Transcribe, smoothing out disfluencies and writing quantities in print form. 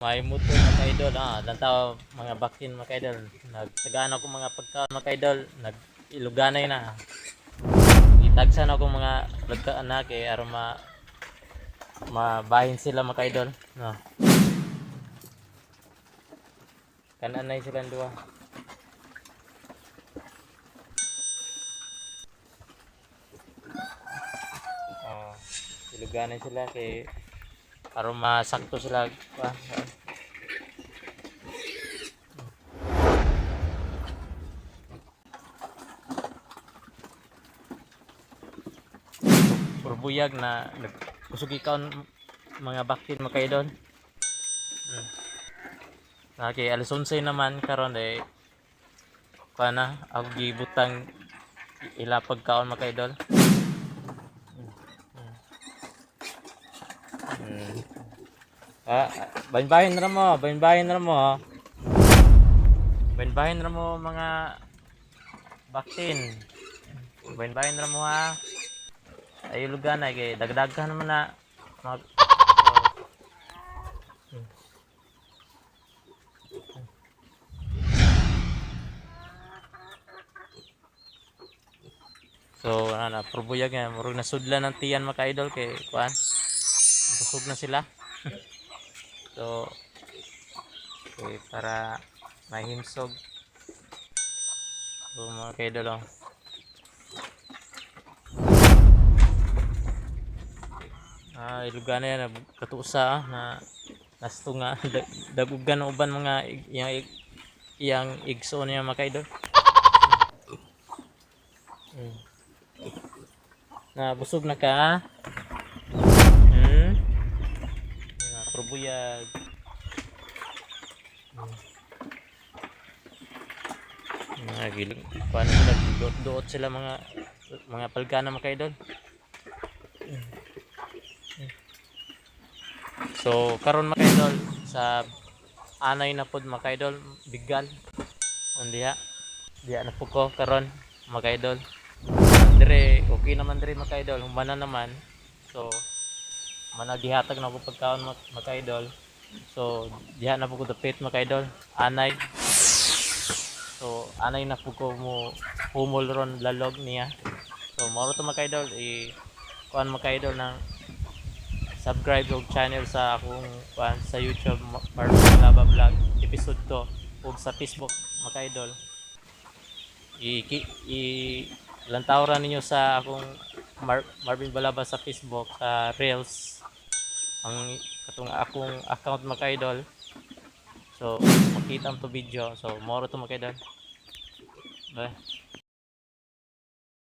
May motor mga idol, lantaw mga bakin mga idol. Nagtagaan ako mga pagkaon mga idol, nag-iluganay na. Itagsan ako mga pagkaan na kay aron mabahin sila mga idol. No. Kananay sila duwa. Iluganay sila kay aron masakto sila pa. Purbuyag na kusog ikaw mga bakin mga idol. Okay, alas 11 naman karon kana ako gibutang ila pagkaon mga idol. Bahin-bahin na mo, bahin-bahin na mo. Bahin-bahin na mo mga bakin. Bahin-bahin na mo ha. Ay lugan ay kay dagdagan naman na mag So, probuyag nga, murag nasudlan ng tiyan mga idol kay kuan. Busog na sila. So, okay, para mahimsog. So, mga idol oh. Ilugan na yan, katusa na nasto nga dagugan uban mga iyang igso niya mga idol. Na busog na ka. Probuyag. Gilig. Paano sila duot sila mga palgana mga idol. So karon mga idol sa anay na pod mga idol bigal. Diha na po ko karon mga idol. Dire okay naman dire mga idol, humana naman. So managihatag na ko pagkaon mga idol. So diha na po ko dapit mga idol, anay. So anay na po ko mo humol ron lalog niya. So mao to mga idol kuan mga idol ng subscribe og channel sa akong kuan sa YouTube Marvin Balaba Vlog episode 2 ug sa Facebook mga idol. Lantawran ninyo sa akong Marvin Balaba sa Facebook sa Reels ang katong akong account mga idol. So makita mo to video, so moro to mga idol.